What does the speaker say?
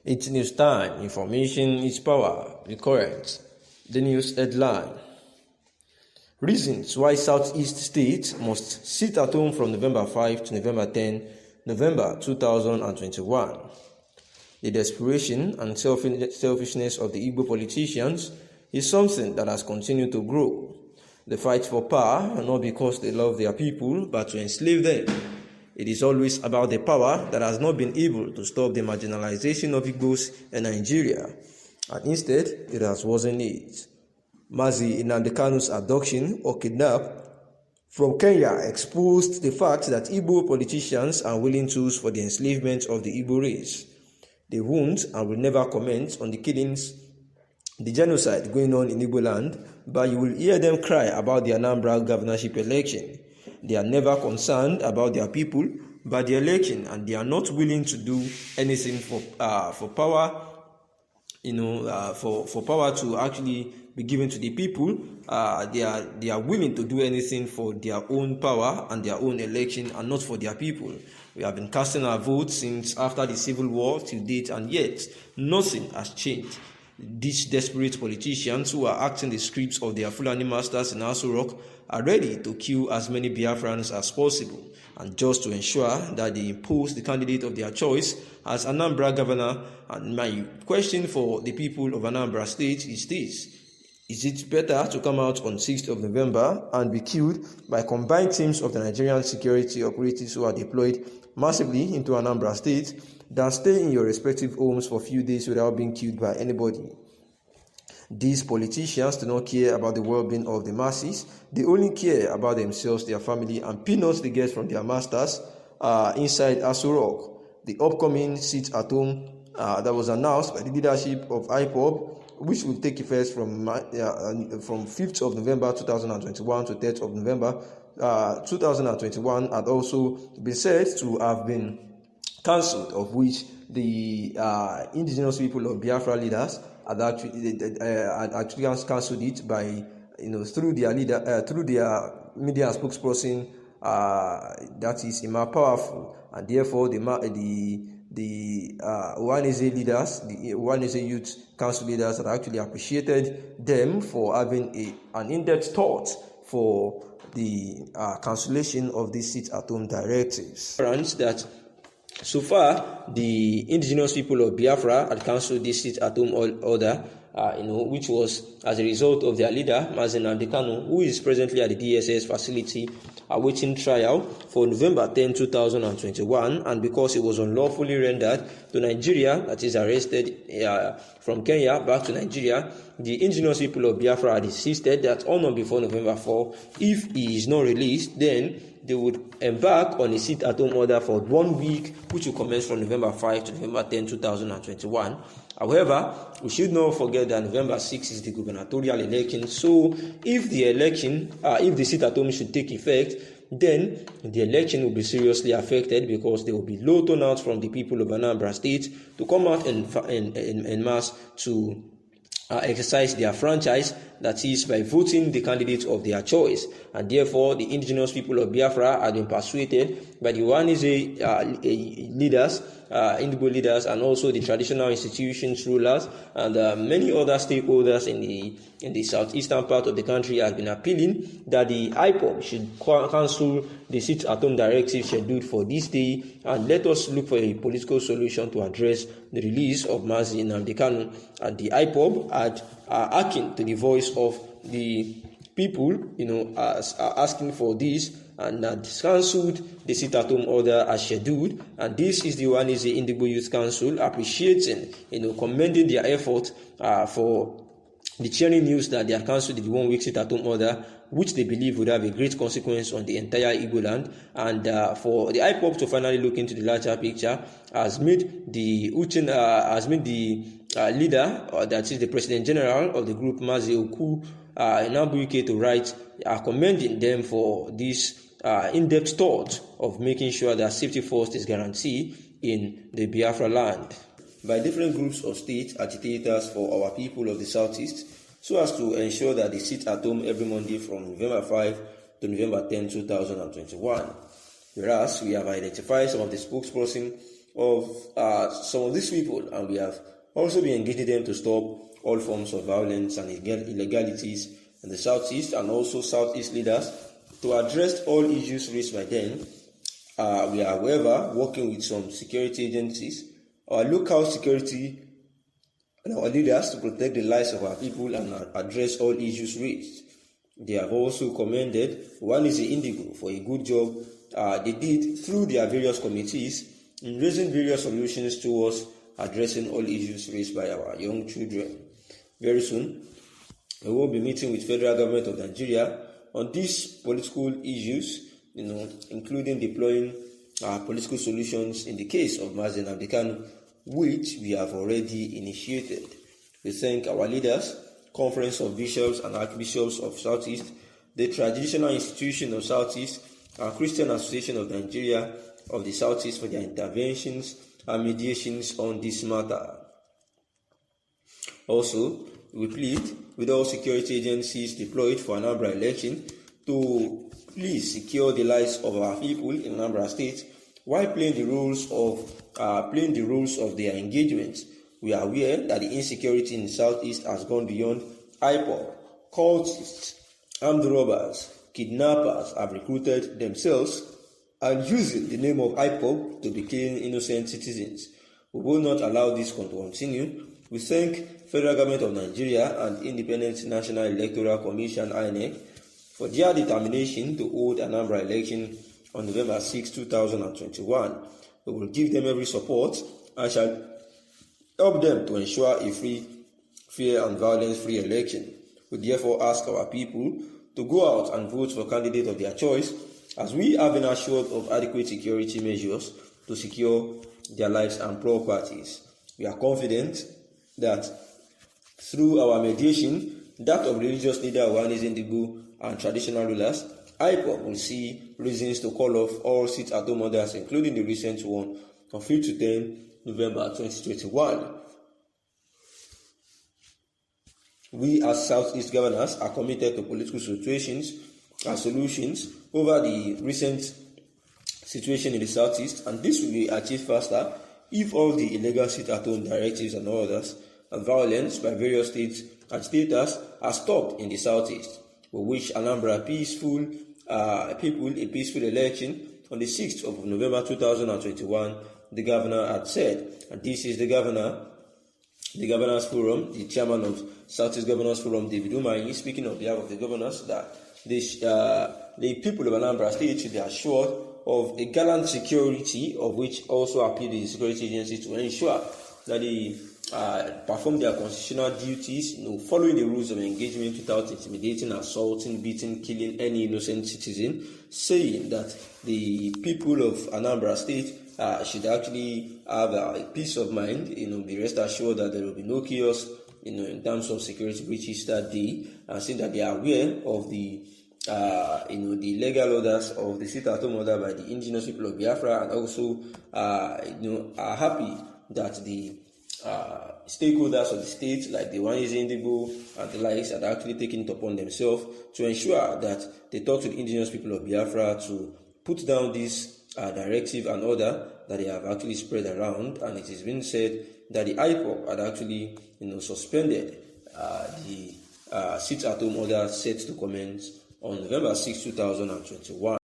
It's news time. Information is power. The current. The news headline. Reasons why Southeast states must sit at home from November 5 to November 10, November 2021. The desperation and selfishness of the Igbo politicians is something that has continued to grow. They fight for power not because they love their people, but to enslave them. It is always about the power that has not been able to stop the marginalization of Igbos in Nigeria, and instead it has worsened it. Mazi Nnamdi Kanu's abduction or kidnap from Kenya exposed the fact that Igbo politicians are willing tools for the enslavement of the Igbo race. They won't and will never comment on the killings, the genocide going on in Igbo land, but you will hear them cry about the Anambra governorship election. They are never concerned about their people, but the election, and they are not willing to do anything for power. For power to actually be given to the people. They are willing to do anything for their own power and their own election, and not for their people. We have been casting our votes since after the Civil War till date, and yet nothing has changed. These desperate politicians who are acting the scripts of their Fulani masters in Aso Rock are ready to kill as many Biafrans as possible, and just to ensure that they impose the candidate of their choice as Anambra governor. And my question for the people of Anambra State is this: is it better to come out on 6th of November and be killed by combined teams of the Nigerian security operatives who are deployed massively into Anambra State than stay in your respective homes for a few days without being killed by anybody? These politicians do not care about the well-being of the masses. They only care about themselves, their family, and peanuts they get from their masters inside Aso Rock. The upcoming sit at home that was announced by the leadership of Ipob, which will take effect from 5th of November 2021 to 3rd of November 2021, had also been said to have been cancelled, of which the indigenous people of Biafra leaders had actually cancelled it by through their leader through their media spokesperson, that is Ima Powerful, and therefore the Ohanaeze leaders, the Ohanaeze Youth Council leaders, had actually appreciated them for having an in-depth thought for the cancellation of these sit-at-home directives. That so far, the indigenous people of Biafra had cancelled this sit-at-home order, which was as a result of their leader, Mazi Nnamdi Kanu, who is presently at the DSS facility awaiting trial for November 10, 2021, and because it was unlawfully rendered to Nigeria, that is arrested from Kenya back to Nigeria, the indigenous people of Biafra had insisted that on or before November 4, if he is not released, then they would embark on a sit-at-home order for 1 week, which will commence from November 5 to November 10, 2021. However, we should not forget that November 6 is the gubernatorial election. So, if the sit-at-home should take effect, then the election will be seriously affected, because there will be low turnout from the people of Anambra State to come out in mass to exercise their franchise, that is by voting the candidates of their choice. And therefore the indigenous people of Biafra have been persuaded by the Ohanaeze leaders, Indigo leaders, and also the traditional institutions rulers, and many other stakeholders in the southeastern part of the country have been appealing that the Ipob should cancel the sit-at-home directive scheduled for this day, and let us look for a political solution to address the release of Mazi Nnamdi Kanu. And the Ipob had hearkened to the voice of the people, asking for this, and cancelled the sit-at-home order as scheduled. And this is the Ohanaeze Indigo Youth Council appreciating, commending their effort for the cheering news that they have cancelled the 1 week sit-at-home order, which they believe would have a great consequence on the entire Igbo land. And for the IPOB to finally look into the larger picture, has made the leader, that is the President General of the group, Mazi Oku Nnabuike, to write commending them for this in-depth thought of making sure that safety first is guaranteed in the Biafra land by different groups of state agitators for our people of the southeast, so as to ensure that they sit at home every Monday from November 5 to November 10, 2021. Whereas we have identified some of the spokespersons of some of these people, and we have also been engaging them to stop all forms of violence and illegalities in the Southeast, and also Southeast leaders to address all issues raised by them. We are, however, working with some security agencies, our local security, and our leaders to protect the lives of our people and address all issues raised. They have also commended Ohanaeze Indigo for a good job they did through their various committees in raising various solutions towards addressing all issues raised by our young children. Very soon, we will be meeting with federal government of Nigeria on these political issues, including deploying political solutions in the case of Mazi Nnamdi Kanu, which we have already initiated. We thank our leaders, Conference of Bishops and Archbishops of Southeast, the Traditional Institution of Southeast, and Christian Association of Nigeria of the Southeast for their interventions and mediations on this matter. Also, we plead with all security agencies deployed for Anambra election to please secure the lives of our people in Anambra State while playing the roles of their engagements. We are aware that the insecurity in the Southeast has gone beyond Ipob. Cultists, armed robbers, kidnappers have recruited themselves and using the name of Ipob to be killing innocent citizens. We will not allow this to continue. We thank Federal Government of Nigeria and Independent National Electoral Commission (INEC) for their determination to hold an Anambra election on November 6, 2021. We will give them every support and shall help them to ensure a free, fair and violence-free election. We therefore ask our people to go out and vote for candidates of their choice, as we have been assured of adequate security measures to secure their lives and properties. We are confident that through our mediation, that of religious leader Ohanaeze Indigo and traditional rulers, Ipob will see reasons to call off all sit-at-home orders, including the recent one on 5 to 10 November 2021. We as Southeast governors are committed to political situations and solutions over the recent situation in the Southeast, and this will be achieved faster if all the illegal sit-at-home directives and orders and violence by various states agitators are stopped in the Southeast. We wish Anambra peaceful people a peaceful election on the 6th of November 2021, the governor had said. And this is the Governors Forum, the chairman of Southeast Governors Forum, David Umahi, speaking on behalf of the governors, that the people of Anambra State should be assured of a gallant security, of which also appeal the security agencies to ensure that they perform their constitutional duties, following the rules of engagement without intimidating, assaulting, beating, killing any innocent citizen, saying that the people of Anambra State should actually have a peace of mind, be rest assured that there will be no chaos, in terms of security breaches that day, and saying that they are aware of the legal orders of the sit-at-home order by the indigenous people of Biafra, and also, are happy that the stakeholders of the state, like the Ohanaeze Indigo and the likes, are actually taking it upon themselves to ensure that they talk to the indigenous people of Biafra to put down this directive and order that they have actually spread around. And it has been said that the Ipob had actually, suspended the sit-at-home order set to commence on November 6, 2021.